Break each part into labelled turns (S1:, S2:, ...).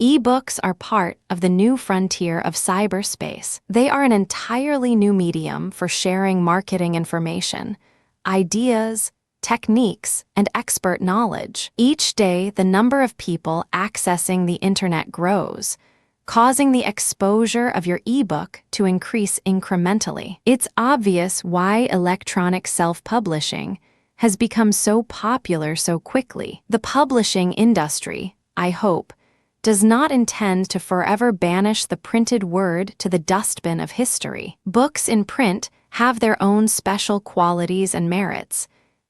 S1: Ebooks are part of the new frontier of cyberspace. They are an entirely new medium for sharing marketing information, ideas, techniques, and expert knowledge. Each day, the number of people accessing the internet grows, causing the exposure of your ebook to increase incrementally. It's obvious why electronic self-publishing has become so popular so quickly. The publishing industry, I hope, does not intend to forever banish the printed word to the dustbin of history. Books in print have their own special qualities and merits,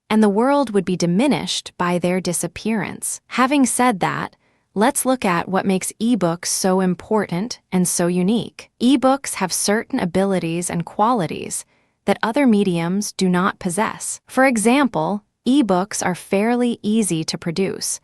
S1: and the world would be diminished by their disappearance. Having said that, let's look at what makes ebooks so important and so unique. Ebooks have certain abilities and qualities that other mediums do not possess. For example, ebooks are fairly easy to produce,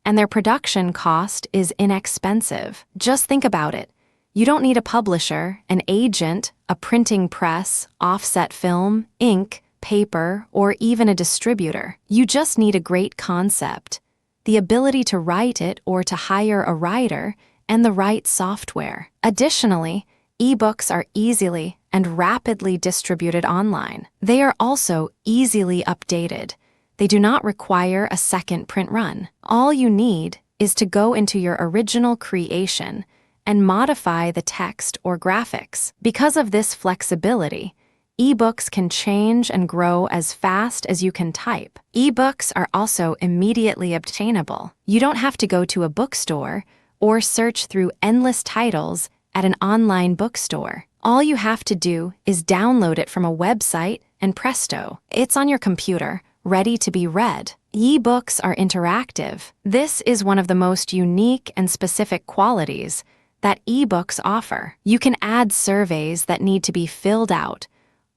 S1: and their production cost is inexpensive. Just think about it. You don't need a publisher, an agent, a printing press, offset film, ink, paper, or even a distributor. You just need a great concept, the ability to write it or to hire a writer, and the right software. Additionally, ebooks are easily and rapidly distributed online. They are also easily updated. They do not require a second print run. All you need is to go into your original creation and modify the text or graphics. Because of this flexibility, ebooks can change and grow as fast as you can type. Ebooks are also immediately obtainable. You don't have to go to a bookstore or search through endless titles at an online bookstore. All you have to do is download it from a website and presto, it's on your computer, ready to be read. Ebooks are interactive. This is one of the most unique and specific qualities that ebooks offer. You can add surveys that need to be filled out,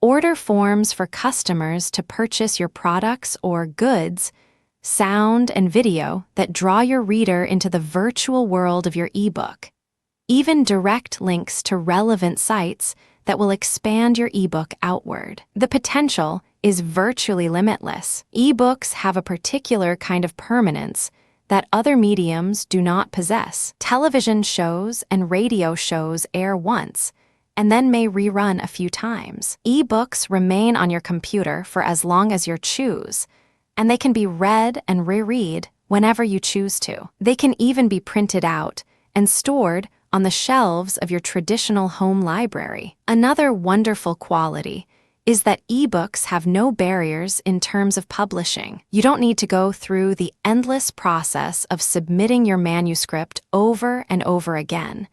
S1: order forms for customers to purchase your products or goods, sound and video that draw your reader into the virtual world of your ebook, even direct links to relevant sites that will expand your ebook outward. The potential is virtually limitless. Ebooks have a particular kind of permanence that other mediums do not possess. Television shows and radio shows air once and then may rerun a few times. Ebooks remain on your computer for as long as you choose, and they can be read and reread whenever you choose to. They can even be printed out and stored on the shelves of your traditional home library. Another wonderful quality is that ebooks have no barriers in terms of publishing. You don't need to go through the endless process of submitting your manuscript over and over again.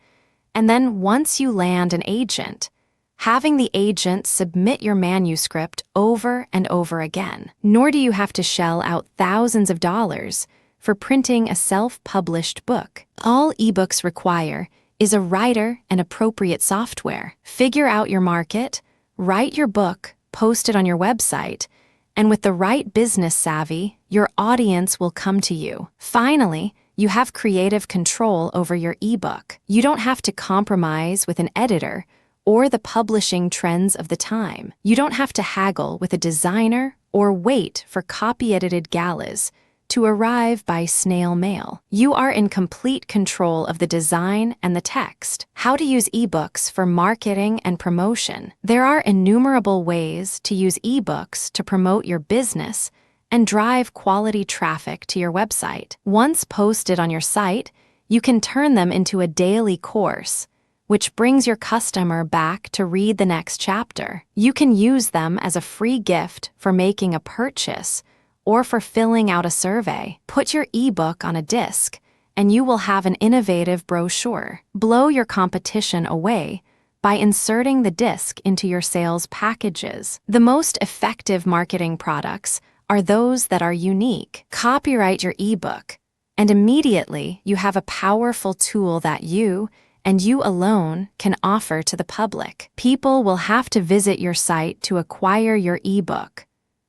S1: And then once you land an agent, having the agent submit your manuscript over and over again. Nor do you have to shell out thousands of dollars for printing a self-published book. All ebooks require is a writer and appropriate software. Figure out your market, write your book, post it on your website, and with the right business savvy, your audience will come to you. Finally, you have creative control over your ebook. You don't have to compromise with an editor or the publishing trends of the time. You don't have to haggle with a designer or wait for copy-edited galas to arrive by snail mail. You are in complete control of the design and the text. How to use ebooks for marketing and promotion. There are innumerable ways to use ebooks to promote your business and drive quality traffic to your website. Once posted on your site, you can turn them into a daily course, which brings your customer back to read the next chapter. You can use them as a free gift for making a purchase or for filling out a survey. Put your ebook on a disc, and you will have an innovative brochure. Blow your competition away by inserting the disc into your sales packages. The most effective marketing products are those that are unique. Copyright your ebook, and immediately you have a powerful tool that you, and you alone, can offer to the public. People will have to visit your site to acquire your ebook,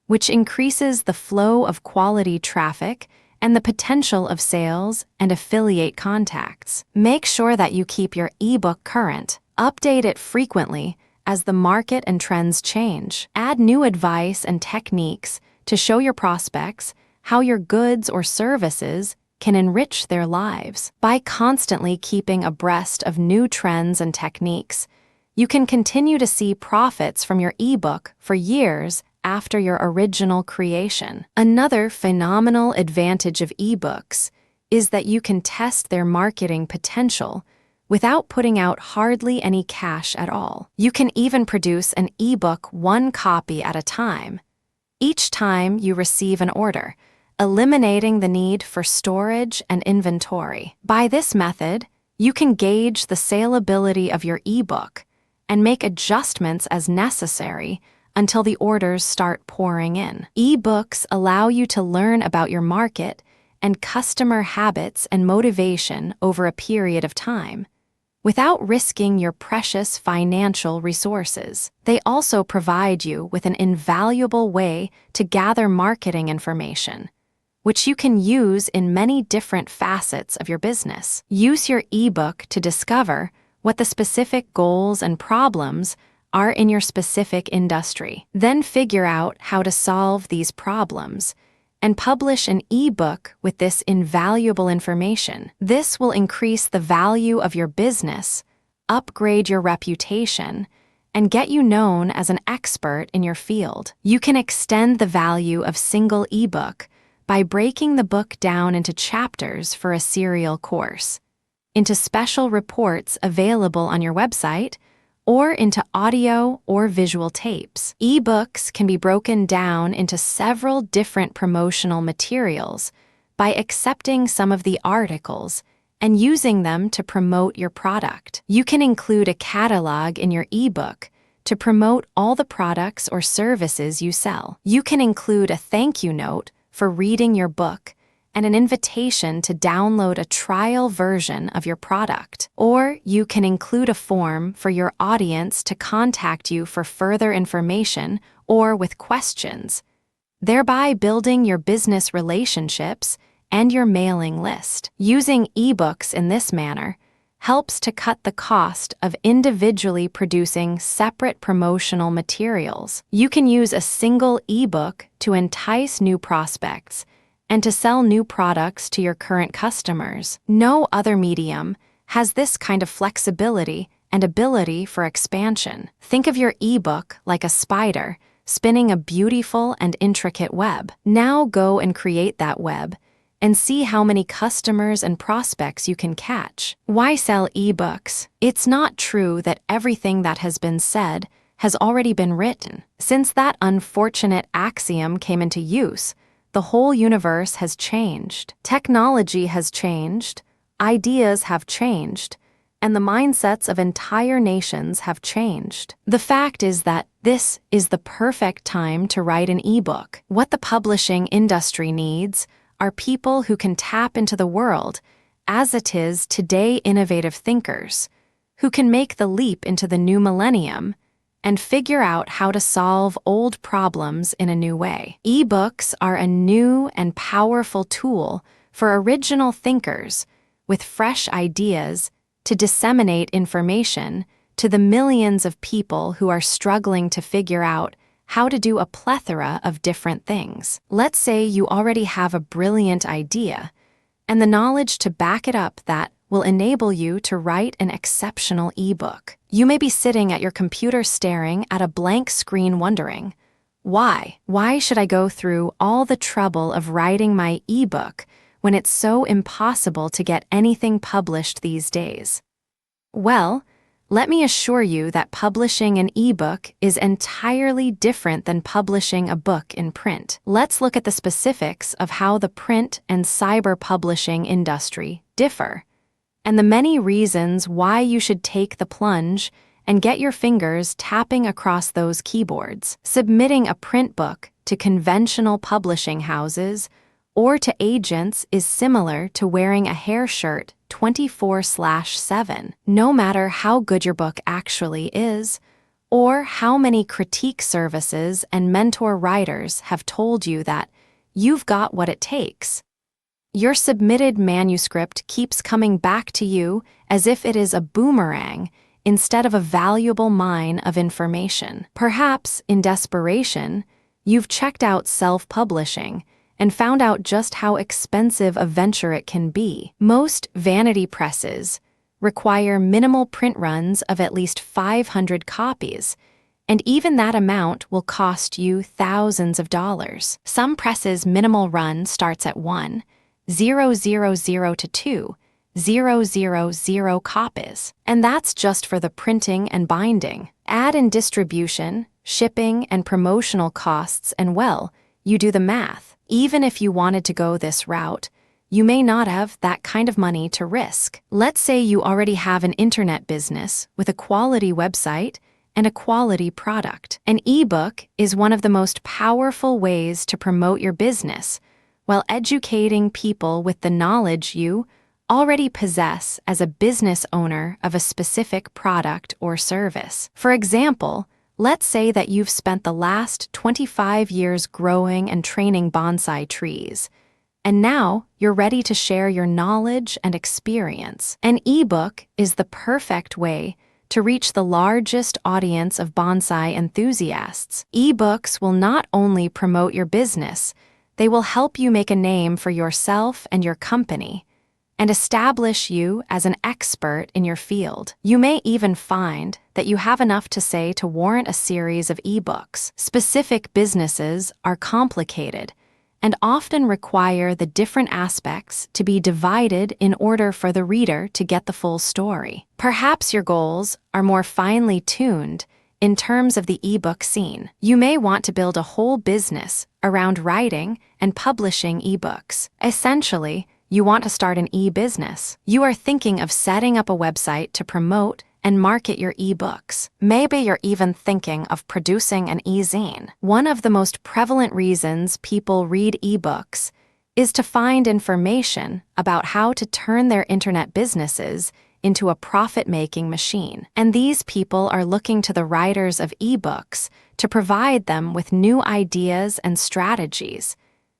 S1: which increases the flow of quality traffic and the potential of sales and affiliate contacts. Make sure that you keep your ebook current. Update it frequently as the market and trends change. Add new advice and techniques to show your prospects how your goods or services can enrich their lives. By constantly keeping abreast of new trends and techniques, you can continue to see profits from your ebook for years after your original creation. Another phenomenal advantage of ebooks is that you can test their marketing potential without putting out hardly any cash at all. You can even produce an ebook one copy at a time, each time you receive an order, eliminating the need for storage and inventory. By this method, you can gauge the salability of your ebook and make adjustments as necessary until the orders start pouring in. Ebooks allow you to learn about your market and customer habits and motivation over a period of time, without risking your precious financial resources. They also provide you with an invaluable way to gather marketing information, which you can use in many different facets of your business. Use your ebook to discover what the specific goals and problems are in your specific industry. Then figure out how to solve these problems and publish an ebook with this invaluable information. This will increase the value of your business, upgrade your reputation, and get you known as an expert in your field. You can extend the value of single ebook by breaking the book down into chapters for a serial course, into special reports available on your website, or into audio or visual tapes. Ebooks can be broken down into several different promotional materials by accepting some of the articles and using them to promote your product. You can include a catalog in your ebook to promote all the products or services you sell. You can include a thank you note for reading your book and an invitation to download a trial version of your product. Or you can include a form for your audience to contact you for further information or with questions, thereby building your business relationships and your mailing list. Using ebooks in this manner helps to cut the cost of individually producing separate promotional materials. You can use a single ebook to entice new prospects and to sell new products to your current customers. No other medium has this kind of flexibility and ability for expansion. Think of your ebook like a spider spinning a beautiful and intricate web. Now go and create that web and see how many customers and prospects you can catch. Why sell ebooks? It's not true that everything that has been said has already been written. Since that unfortunate axiom came into use, the whole universe has changed. Technology has changed, ideas have changed, and the mindsets of entire nations have changed. The fact is that this is the perfect time to write an ebook. What the publishing industry needs are people who can tap into the world as it is today, innovative thinkers, who can make the leap into the new millennium and figure out how to solve old problems in a new way. Ebooks are a new and powerful tool for original thinkers with fresh ideas to disseminate information to the millions of people who are struggling to figure out how to do a plethora of different things. Let's say you already have a brilliant idea and the knowledge to back it up that will enable you to write an exceptional ebook. You may be sitting at your computer staring at a blank screen wondering, why? Why should I go through all the trouble of writing my ebook when it's so impossible to get anything published these days? Well, let me assure you that publishing an ebook is entirely different than publishing a book in print. Let's look at the specifics of how the print and cyber publishing industry differ, and the many reasons why you should take the plunge and get your fingers tapping across those keyboards. Submitting a print book to conventional publishing houses or to agents is similar to wearing a hair shirt 24/7. No matter how good your book actually is, or how many critique services and mentor writers have told you that you've got what it takes, your submitted manuscript keeps coming back to you as if it is a boomerang instead of a valuable mine of information. Perhaps, in desperation, you've checked out self-publishing and found out just how expensive a venture it can be. Most vanity presses require minimal print runs of at least 500 copies, and even that amount will cost you thousands of dollars. Some presses' minimal run starts at 1,000 to 2,000 copies, and that's just for the printing and binding. Add in distribution, shipping, and promotional costs, and well, you do the math. Even if you wanted to go this route, you may not have that kind of money to risk. Let's say you already have an internet business with a quality website and a quality product. An ebook is one of the most powerful ways to promote your business while educating people with the knowledge you already possess as a business owner of a specific product or service. For example, let's say that you've spent the last 25 years growing and training bonsai trees, and now you're ready to share your knowledge and experience. An ebook is the perfect way to reach the largest audience of bonsai enthusiasts. Ebooks will not only promote your business, they will help you make a name for yourself and your company, and establish you as an expert in your field. You may even find that you have enough to say to warrant a series of ebooks. Specific businesses are complicated and often require the different aspects to be divided in order for the reader to get the full story. Perhaps your goals are more finely tuned in terms of the ebook scene. You may want to build a whole business around writing and publishing ebooks. Essentially, you want to start an e-business. You are thinking of setting up a website to promote and market your ebooks. Maybe you're even thinking of producing an e-zine. One of the most prevalent reasons people read ebooks is to find information about how to turn their internet businesses into a profit-making machine. And these people are looking to the writers of ebooks to provide them with new ideas and strategies,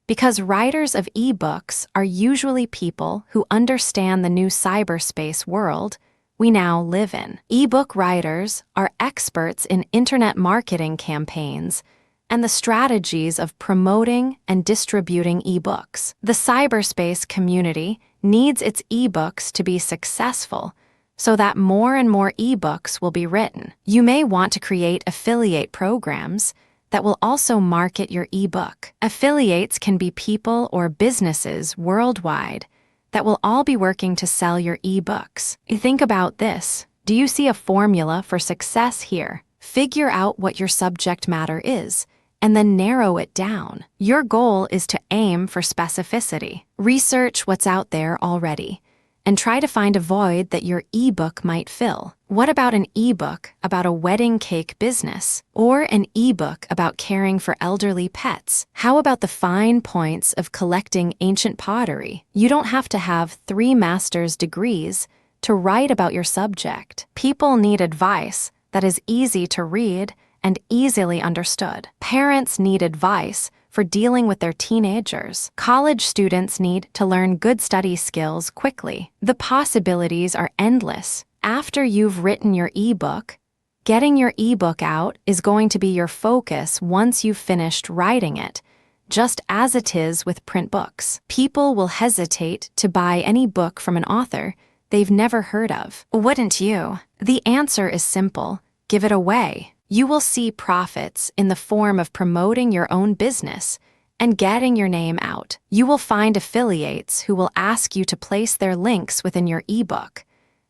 S1: because writers of ebooks are usually people who understand the new cyberspace world we now live in. Ebook writers are experts in internet marketing campaigns and the strategies of promoting and distributing ebooks. The cyberspace community needs its ebooks to be successful so that more and more ebooks will be written. You may want to create affiliate programs that will also market your ebook. Affiliates can be people or businesses worldwide that will all be working to sell your ebooks. Think about this. Do you see a formula for success here? Figure out what your subject matter is, and then narrow it down. Your goal is to aim for specificity. Research what's out there already, and try to find a void that your ebook might fill. What about an ebook about a wedding cake business? Or an ebook about caring for elderly pets? How about the fine points of collecting ancient pottery? You don't have to have 3 master's degrees to write about your subject. People need advice that is easy to read and easily understood. Parents need advice for dealing with their teenagers. College students need to learn good study skills quickly. The possibilities are endless. After you've written your ebook, getting your ebook out is going to be your focus once you've finished writing it, just as it is with print books. People will hesitate to buy any book from an author they've never heard of. Wouldn't you? The answer is simple. Give it away. You will see profits in the form of promoting your own business and getting your name out. You will find affiliates who will ask you to place their links within your ebook,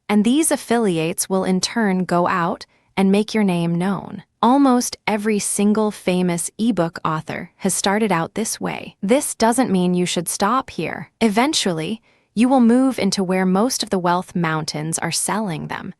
S1: and these affiliates will in turn go out and make your name known. Almost every single famous ebook author has started out this way. This doesn't mean you should stop here. Eventually, you will move into where most of the wealth mountains are selling them,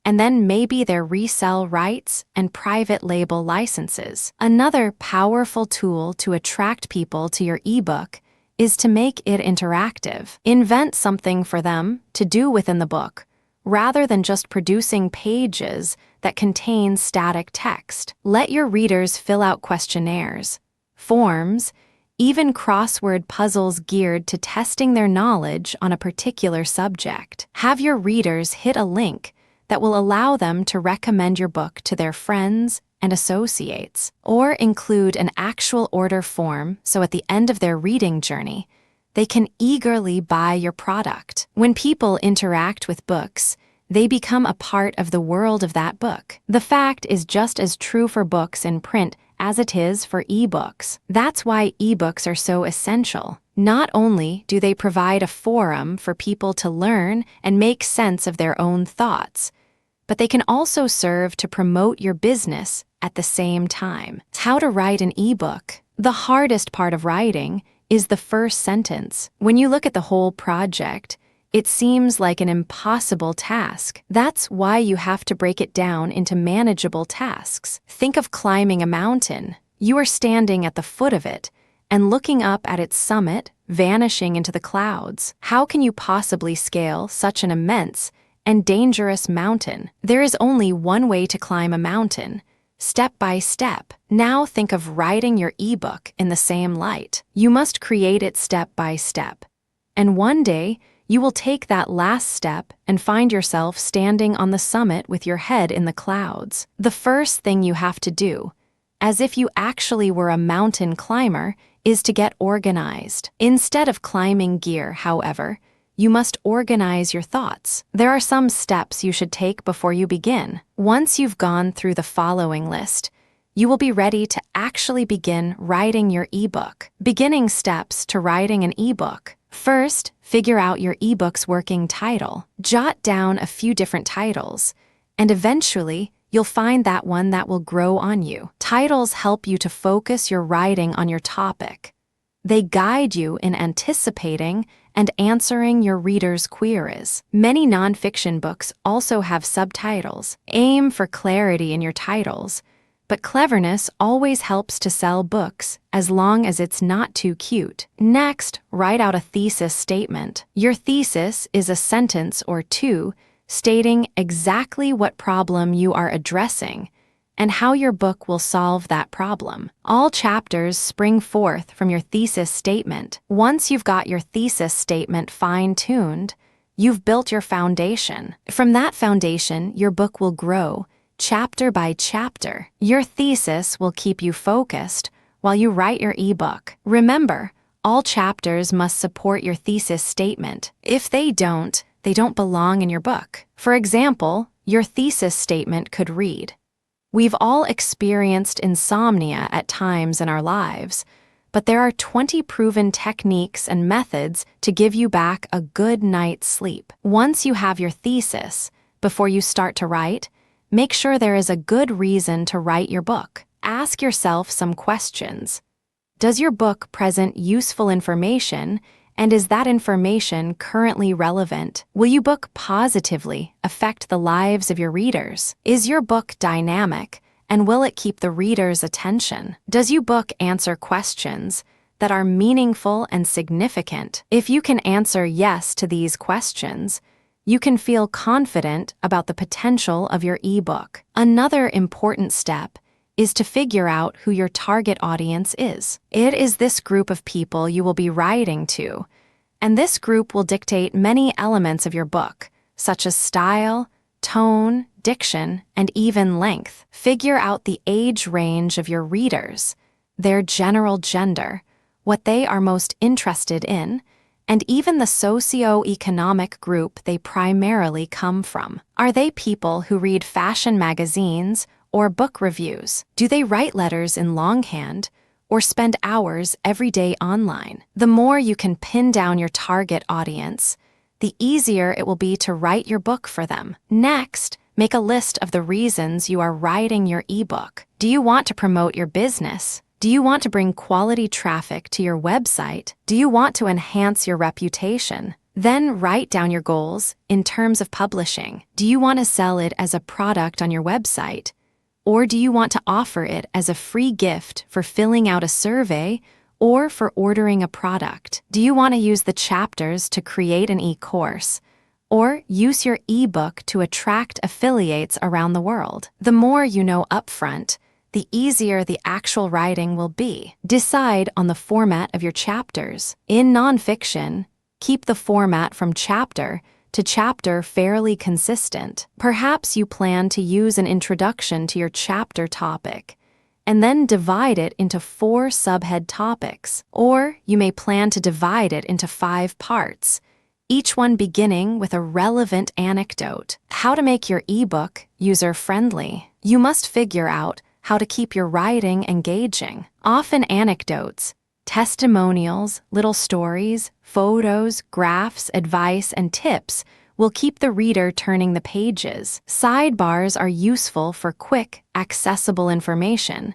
S1: and then maybe their resell rights and private label licenses. Another powerful tool to attract people to your ebook is to make it interactive. Invent something for them to do within the book, rather than just producing pages that contain static text. Let your readers fill out questionnaires, forms, even crossword puzzles geared to testing their knowledge on a particular subject. Have your readers hit a link that will allow them to recommend your book to their friends and associates. Or include an actual order form so at the end of their reading journey, they can eagerly buy your product. When people interact with books, they become a part of the world of that book. The fact is just as true for books in print as it is for ebooks. That's why ebooks are so essential. Not only do they provide a forum for people to learn and make sense of their own thoughts, but they can also serve to promote your business at the same time. How to write an ebook. The hardest part of writing is the first sentence. When you look at the whole project, it seems like an impossible task. That's why you have to break it down into manageable tasks. Think of climbing a mountain. You are standing at the foot of it and looking up at its summit, vanishing into the clouds. How can you possibly scale such an immense and dangerous mountain? There is only one way to climb a mountain, step by step. Now think of writing your ebook in the same light. You must create it step by step. And one day, you will take that last step and find yourself standing on the summit with your head in the clouds. The first thing you have to do, as if you actually were a mountain climber, is to get organized. Instead of climbing gear, however, you must organize your thoughts. There are some steps you should take before you begin. Once you've gone through the following list, you will be ready to actually begin writing your ebook. Beginning steps to writing an ebook. First, figure out your ebook's working title. Jot down a few different titles, and eventually, you'll find that one that will grow on you. Titles help you to focus your writing on your topic. They guide you in anticipating and answering your readers' queries. Many nonfiction books also have subtitles. Aim for clarity in your titles, but cleverness always helps to sell books as long as it's not too cute. Next, write out a thesis statement. Your thesis is a sentence or two stating exactly what problem you are addressing and how your book will solve that problem. All chapters spring forth from your thesis statement. Once you've got your thesis statement fine-tuned, you've built your foundation. From that foundation, your book will grow, chapter by chapter. Your thesis will keep you focused while you write your ebook. Remember, all chapters must support your thesis statement. If they don't belong in your book. For example, your thesis statement could read, "We've all experienced insomnia at times in our lives, but there are 20 proven techniques and methods to give you back a good night's sleep." Once you have your thesis, before you start to write, make sure there is a good reason to write your book. Ask yourself some questions. Does your book present useful information, and is that information currently relevant? Will your book positively affect the lives of your readers? Is your book dynamic, and will it keep the reader's attention? Does your book answer questions that are meaningful and significant? If you can answer yes to these questions, you can feel confident about the potential of your ebook. Another important step is to figure out who your target audience is. It is this group of people you will be writing to, and this group will dictate many elements of your book, such as style, tone, diction, and even length. Figure out the age range of your readers, their general gender, what they are most interested in, and even the socio-economic group they primarily come from. Are they people who read fashion magazines or book reviews? Do they write letters in longhand or spend hours every day online? The more you can pin down your target audience, the easier it will be to write your book for them. Next, make a list of the reasons you are writing your ebook. Do you want to promote your business? Do you want to bring quality traffic to your website? Do you want to enhance your reputation? Then write down your goals in terms of publishing. Do you want to sell it as a product on your website? Or do you want to offer it as a free gift for filling out a survey or for ordering a product? Do you want to use the chapters to create an e-course or use your ebook to attract affiliates around the world? The more you know upfront, the easier the actual writing will be. Decide on the format of your chapters. In nonfiction, keep the format from chapter to chapter fairly consistent. Perhaps you plan to use an introduction to your chapter topic and then divide it into 4 subhead topics. Or you may plan to divide it into 5 parts, each one beginning with a relevant anecdote. How to make your ebook user-friendly. You must figure out how to keep your writing engaging. Often anecdotes, testimonials, little stories, photos, graphs, advice, and tips will keep the reader turning the pages. Sidebars are useful for quick, accessible information,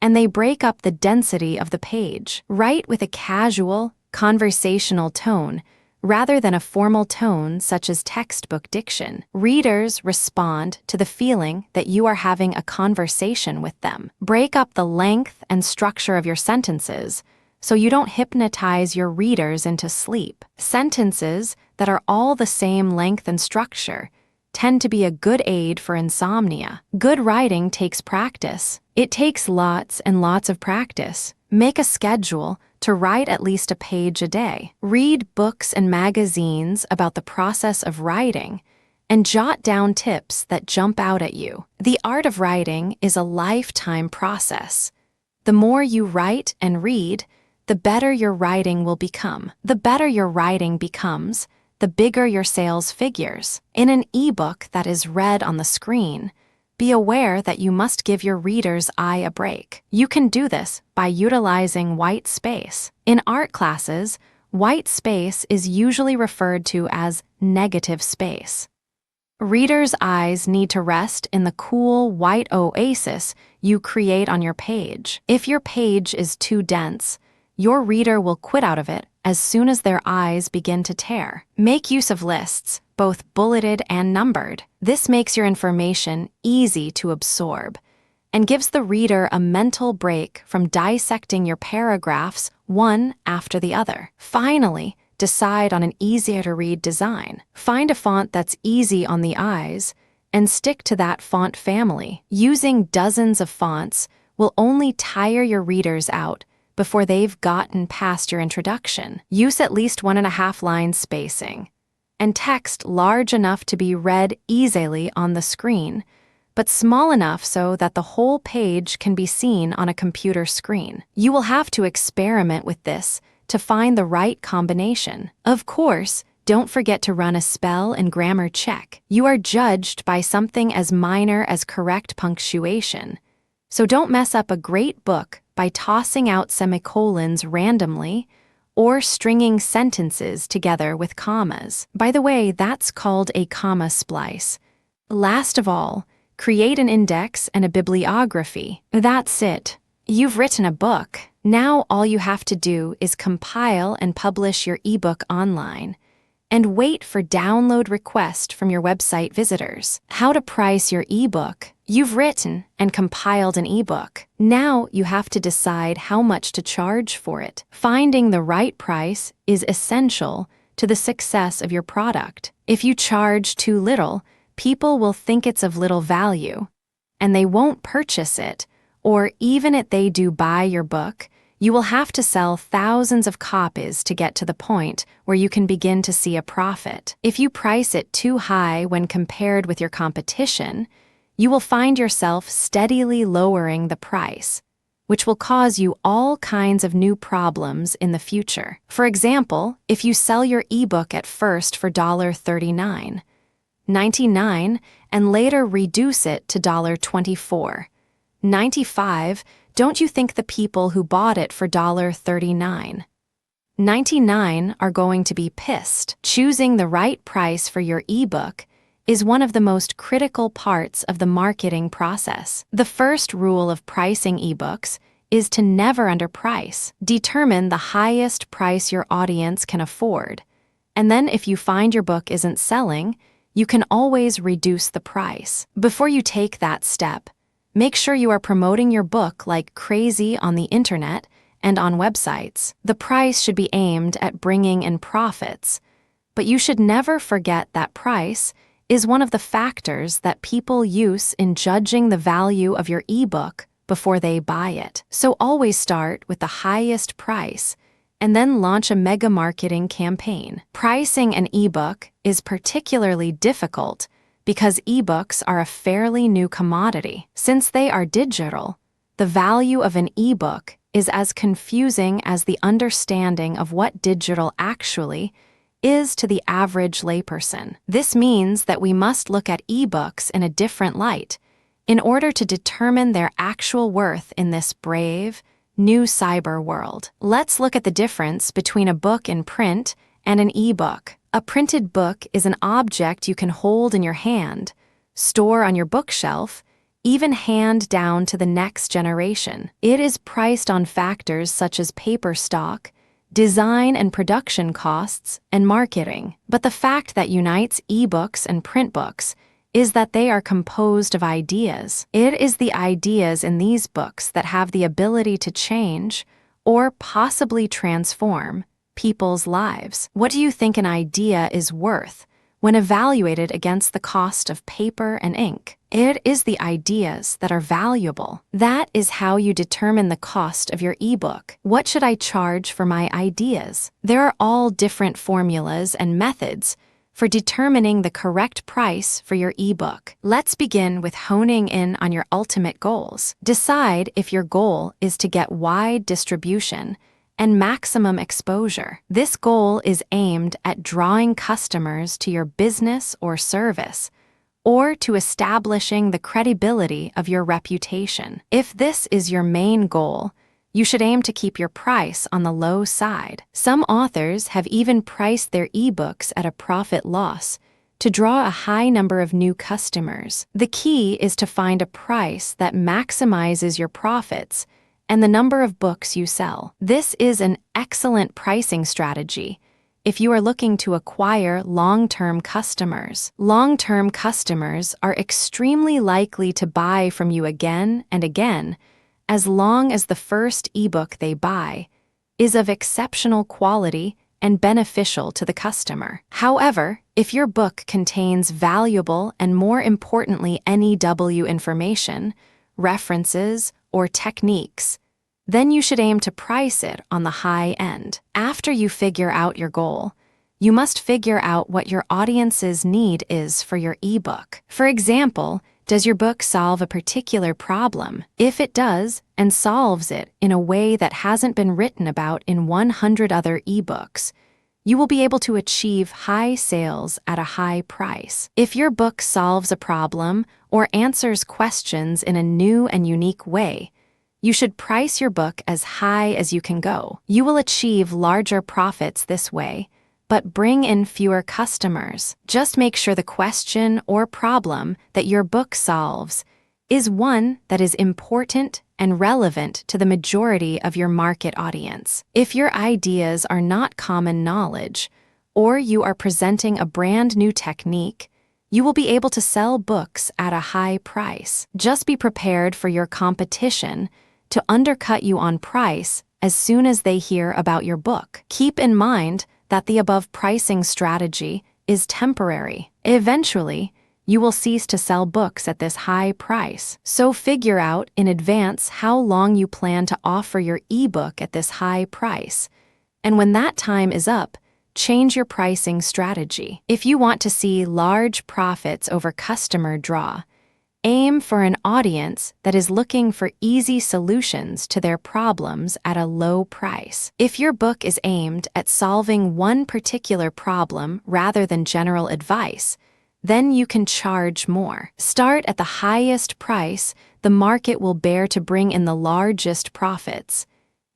S1: and they break up the density of the page. Write with a casual, conversational tone rather than a formal tone such as textbook diction. Readers respond to the feeling that you are having a conversation with them. Break up the length and structure of your sentences so you don't hypnotize your readers into sleep. Sentences that are all the same length and structure tend to be a good aid for insomnia. Good writing takes practice. It takes lots and lots of practice. Make a schedule to write at least a page a day. Read books and magazines about the process of writing and jot down tips that jump out at you. The art of writing is a lifetime process. The more you write and read, the better your writing will become. The better your writing becomes, the bigger your sales figures. In an ebook that is read on the screen, be aware that you must give your reader's eye a break. You can do this by utilizing white space. In art classes, white space is usually referred to as negative space. Readers' eyes need to rest in the cool white oasis you create on your page. If your page is too dense, your reader will quit out of it as soon as their eyes begin to tear. Make use of lists, both bulleted and numbered. This makes your information easy to absorb and gives the reader a mental break from dissecting your paragraphs one after the other. Finally, decide on an easier-to-read design. Find a font that's easy on the eyes and stick to that font family. Using dozens of fonts will only tire your readers out before they've gotten past your introduction. Use at least 1.5 line spacing and text large enough to be read easily on the screen, but small enough so that the whole page can be seen on a computer screen. You will have to experiment with this to find the right combination. Of course, don't forget to run a spell and grammar check. You are judged by something as minor as correct punctuation, so don't mess up a great book by tossing out semicolons randomly or stringing sentences together with commas. By the way, that's called a comma splice. Last of all, create an index and a bibliography. That's it. You've written a book. Now all you have to do is compile and publish your ebook online and wait for download requests from your website visitors. How to price your ebook. You've written and compiled an ebook. Now you have to decide how much to charge for it. Finding the right price is essential to the success of your product. If you charge too little, people will think it's of little value, and they won't purchase it, or even if they do buy your book, you will have to sell thousands of copies to get to the point where you can begin to see a profit. If you price it too high when compared with your competition, you will find yourself steadily lowering the price, which will cause you all kinds of new problems in the future. For example, if you sell your ebook at first for $39.99 and later reduce it to $24.95, don't you think the people who bought it for $39.99 are going to be pissed? Choosing the right price for your ebook is one of the most critical parts of the marketing process. The first rule of pricing ebooks is to never underprice. Determine the highest price your audience can afford, and then if you find your book isn't selling, you can always reduce the price. Before you take that step, make sure you are promoting your book like crazy on the internet and on websites. The price should be aimed at bringing in profits, but you should never forget that price is one of the factors that people use in judging the value of your ebook before they buy it. So always start with the highest price and then launch a mega marketing campaign. Pricing an ebook is particularly difficult because ebooks are a fairly new commodity. Since they are digital, the value of an ebook is as confusing as the understanding of what digital actually is to the average layperson. This means that we must look at ebooks in a different light in order to determine their actual worth in this brave, new cyber world. Let's look at the difference between a book in print and an ebook. A printed book is an object you can hold in your hand, store on your bookshelf, even hand down to the next generation. It is priced on factors such as paper stock, design and production costs, and marketing. But the fact that unites ebooks and print books is that they are composed of ideas. It is the ideas in these books that have the ability to change or possibly transform people's lives. What do you think an idea is worth when evaluated against the cost of paper and ink? It is the ideas that are valuable. That is how you determine the cost of your ebook. What should I charge for my ideas? There are all different formulas and methods for determining the correct price for your ebook. Let's begin with honing in on your ultimate goals. Decide if your goal is to get wide distribution and maximum exposure. This goal is aimed at drawing customers to your business or service, or to establishing the credibility of your reputation. If this is your main goal, you should aim to keep your price on the low side. Some authors have even priced their ebooks at a profit loss to draw a high number of new customers. The key is to find a price that maximizes your profits and the number of books you sell. This is an excellent pricing strategy if you are looking to acquire long-term customers. Long-term customers are extremely likely to buy from you again and again, as long as the first ebook they buy is of exceptional quality and beneficial to the customer. However, if your book contains valuable and, more importantly, NEW information, references, or techniques, then you should aim to price it on the high end. After you figure out your goal, you must figure out what your audience's need is for your ebook. For example, does your book solve a particular problem? If it does, and solves it in a way that hasn't been written about in 100 other ebooks, you will be able to achieve high sales at a high price. If your book solves a problem or answers questions in a new and unique way, you should price your book as high as you can go. You will achieve larger profits this way, but bring in fewer customers. Just make sure the question or problem that your book solves is one that is important and relevant to the majority of your market audience. If your ideas are not common knowledge, or you are presenting a brand new technique, you will be able to sell books at a high price. Just be prepared for your competition to undercut you on price as soon as they hear about your book. Keep in mind that the above pricing strategy is temporary. Eventually, you will cease to sell books at this high price. So figure out in advance how long you plan to offer your ebook at this high price. And when that time is up, change your pricing strategy. If you want to see large profits over customer draw, aim for an audience that is looking for easy solutions to their problems at a low price. If your book is aimed at solving one particular problem rather than general advice, then you can charge more. Start at the highest price the market will bear to bring in the largest profits,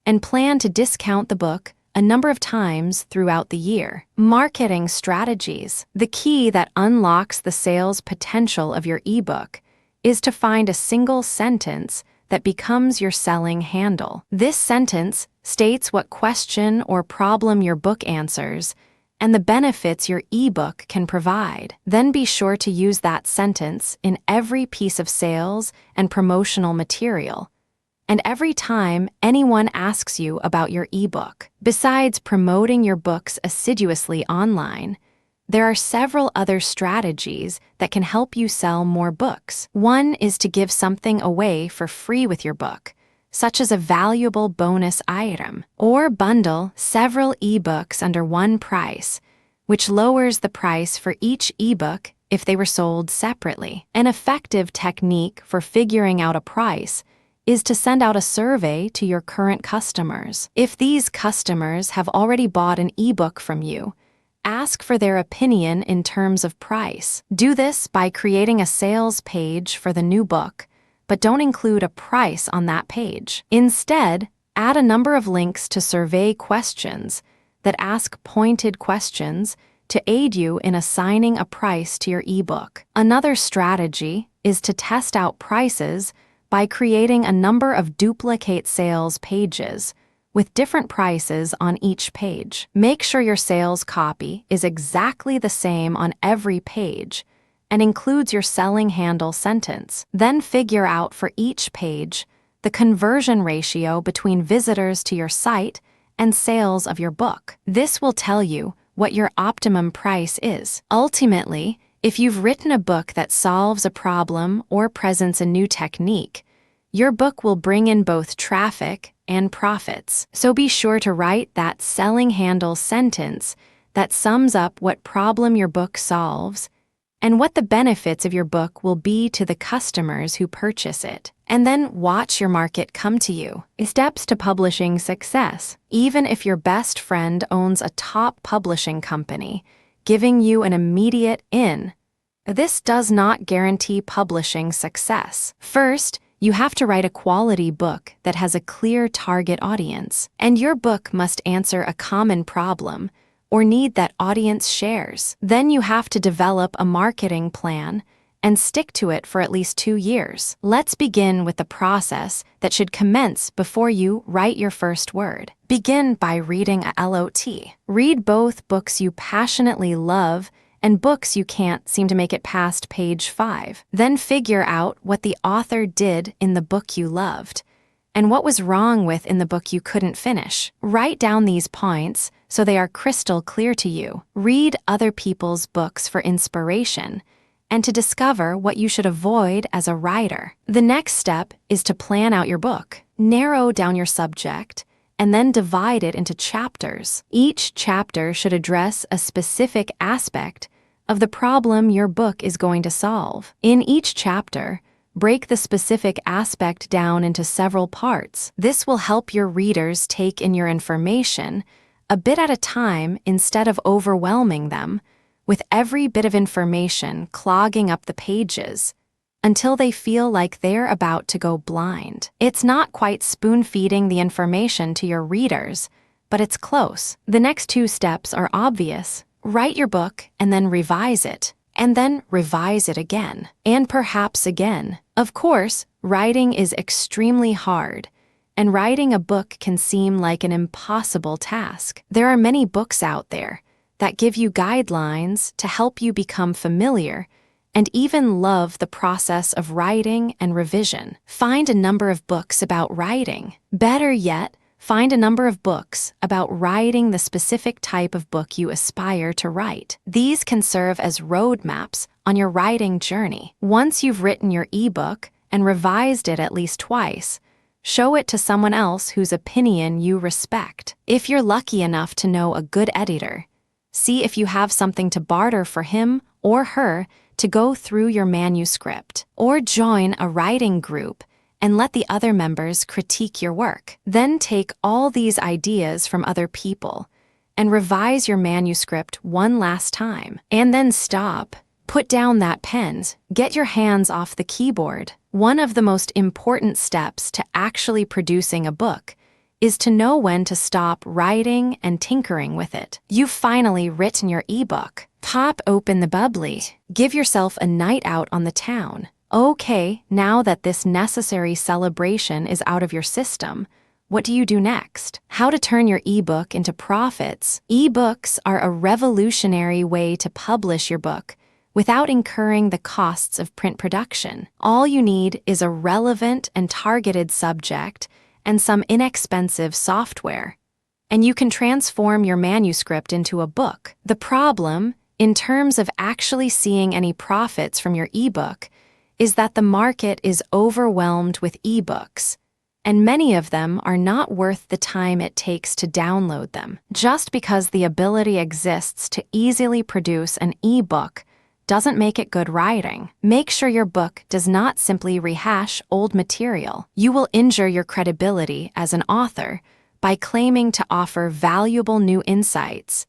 S1: and plan to discount the book a number of times throughout the year. Marketing strategies. The key that unlocks the sales potential of your ebook is to find a single sentence that becomes your selling handle. This sentence states what question or problem your book answers and the benefits your ebook can provide. Then be sure to use that sentence in every piece of sales and promotional material, and every time anyone asks you about your ebook. Besides promoting your books assiduously online, there are several other strategies that can help you sell more books. One is to give something away for free with your book, such as a valuable bonus item, or bundle several ebooks under one price, which lowers the price for each ebook if they were sold separately. An effective technique for figuring out a price is to send out a survey to your current customers. If these customers have already bought an ebook from you, ask for their opinion in terms of price. Do this by creating a sales page for the new book, but don't include a price on that page. Instead, add a number of links to survey questions that ask pointed questions to aid you in assigning a price to your ebook. Another strategy is to test out prices by creating a number of duplicate sales pages with different prices on each page. Make sure your sales copy is exactly the same on every page and includes your selling handle sentence. Then figure out for each page the conversion ratio between visitors to your site and sales of your book. This will tell you what your optimum price is. Ultimately, if you've written a book that solves a problem or presents a new technique, your book will bring in both traffic and profits. So be sure to write that selling handle sentence that sums up what problem your book solves and what the benefits of your book will be to the customers who purchase it. And then watch your market come to you. Steps to publishing success. Even if your best friend owns a top publishing company, giving you an immediate in, this does not guarantee publishing success. First, you have to write a quality book that has a clear target audience, and your book must answer a common problem or need that audience shares. Then you have to develop a marketing plan and stick to it for at least 2 years. Let's begin with the process that should commence before you write your first word. Begin by reading a LOT. Read both books you passionately love and books you can't seem to make it past page 5. Then figure out what the author did in the book you loved and what was wrong with in the book you couldn't finish. Write down these points so they are crystal clear to you. Read other people's books for inspiration and to discover what you should avoid as a writer. The next step is to plan out your book. Narrow down your subject and then divide it into chapters. Each chapter should address a specific aspect of the problem your book is going to solve. In each chapter, break the specific aspect down into several parts. This will help your readers take in your information a bit at a time instead of overwhelming them with every bit of information clogging up the pages until they feel like they're about to go blind. It's not quite spoon-feeding the information to your readers, but it's close. The next 2 steps are obvious. Write your book and then revise it, and then revise it again, and perhaps again. Of course, writing is extremely hard, and writing a book can seem like an impossible task. There are many books out there that give you guidelines to help you become familiar and even love the process of writing and revision. Find a number of books about writing. Better yet, find a number of books about writing the specific type of book you aspire to write. These can serve as roadmaps on your writing journey. Once you've written your ebook and revised it at least twice, show it to someone else whose opinion you respect. If you're lucky enough to know a good editor, see if you have something to barter for him or her to go through your manuscript, or join a writing group and let the other members critique your work. Then take all these ideas from other people and revise your manuscript one last time. And then stop. Put down that pen. Get your hands off the keyboard. One of the most important steps to actually producing a book is to know when to stop writing and tinkering with it. You've finally written your ebook. Pop open the bubbly. Give yourself a night out on the town. Okay, now that this necessary celebration is out of your system, what do you do next? How to turn your ebook into profits. Ebooks are a revolutionary way to publish your book without incurring the costs of print production. All you need is a relevant and targeted subject and some inexpensive software, and you can transform your manuscript into a book. The problem, in terms of actually seeing any profits from your ebook, is that the market is overwhelmed with ebooks, and many of them are not worth the time it takes to download them. Just because the ability exists to easily produce an ebook doesn't make it good writing. Make sure your book does not simply rehash old material. You will injure your credibility as an author by claiming to offer valuable new insights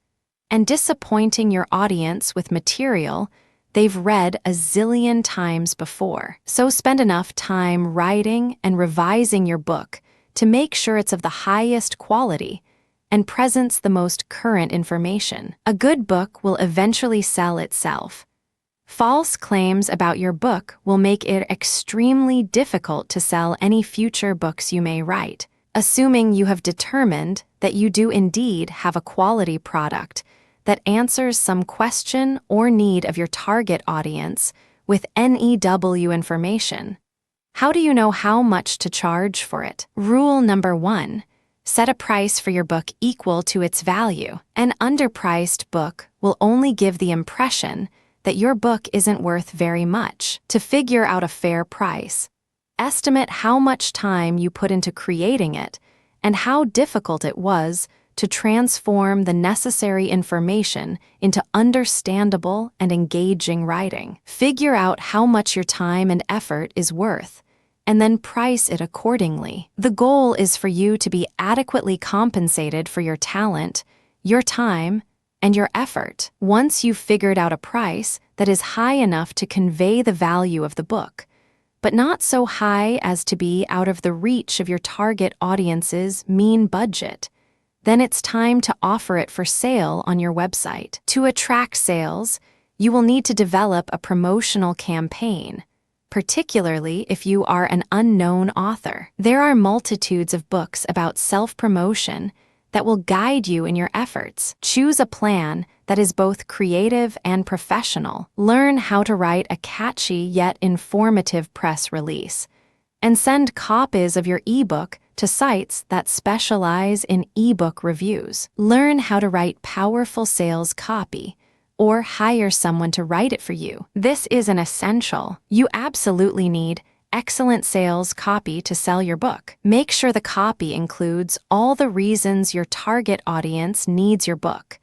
S1: and disappointing your audience with material they've read a zillion times before. So spend enough time writing and revising your book to make sure it's of the highest quality and presents the most current information. A good book will eventually sell itself. False claims about your book will make it extremely difficult to sell any future books you may write. Assuming you have determined that you do indeed have a quality product that answers some question or need of your target audience with NEW information. How do you know how much to charge for it? Rule number 1. Set a price for your book equal to its value. An underpriced book will only give the impression that your book isn't worth very much. To figure out a fair price, estimate how much time you put into creating it and how difficult it was to transform the necessary information into understandable and engaging writing. Figure out how much your time and effort is worth, and then price it accordingly. The goal is for you to be adequately compensated for your talent, your time, and your effort. Once you've figured out a price that is high enough to convey the value of the book, but not so high as to be out of the reach of your target audience's mean budget, then it's time to offer it for sale on your website. To attract sales, you will need to develop a promotional campaign, particularly if you are an unknown author. There are multitudes of books about self-promotion that will guide you in your efforts. Choose a plan that is both creative and professional. Learn how to write a catchy yet informative press release, and send copies of your ebook to sites that specialize in ebook reviews. Learn how to write powerful sales copy, or hire someone to write it for you. This is an essential. You absolutely need excellent sales copy to sell your book. Make sure the copy includes all the reasons your target audience needs your book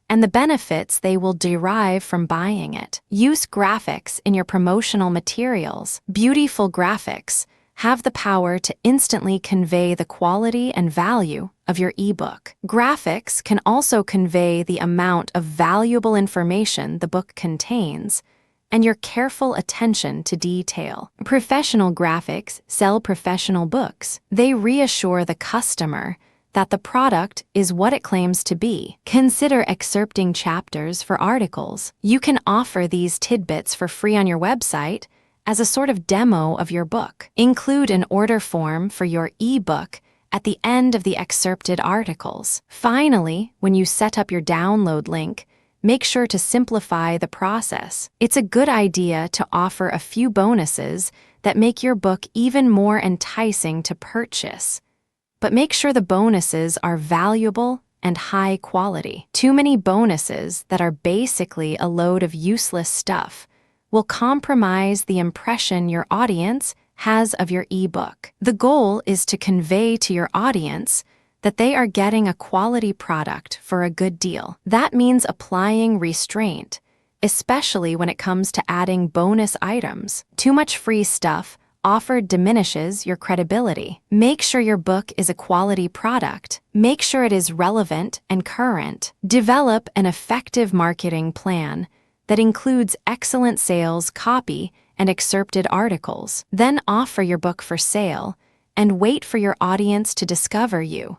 S1: and the benefits they will derive from buying it. Use graphics in your promotional materials. Beautiful graphics have the power to instantly convey the quality and value of your ebook. Graphics can also convey the amount of valuable information the book contains and your careful attention to detail. Professional graphics sell professional books. They reassure the customer that the product is what it claims to be. Consider excerpting chapters for articles. You can offer these tidbits for free on your website as a sort of demo of your book. Include an order form for your ebook at the end of the excerpted articles. Finally, when you set up your download link, make sure to simplify the process. It's a good idea to offer a few bonuses that make your book even more enticing to purchase. But make sure the bonuses are valuable and high quality. Too many bonuses that are basically a load of useless stuff will compromise the impression your audience has of your ebook. The goal is to convey to your audience that they are getting a quality product for a good deal. That means applying restraint, especially when it comes to adding bonus items. Too much free stuff offered diminishes your credibility. Make sure your book is a quality product. Make sure it is relevant and current. Develop an effective marketing plan that includes excellent sales copy and excerpted articles. Then offer your book for sale and wait for your audience to discover you.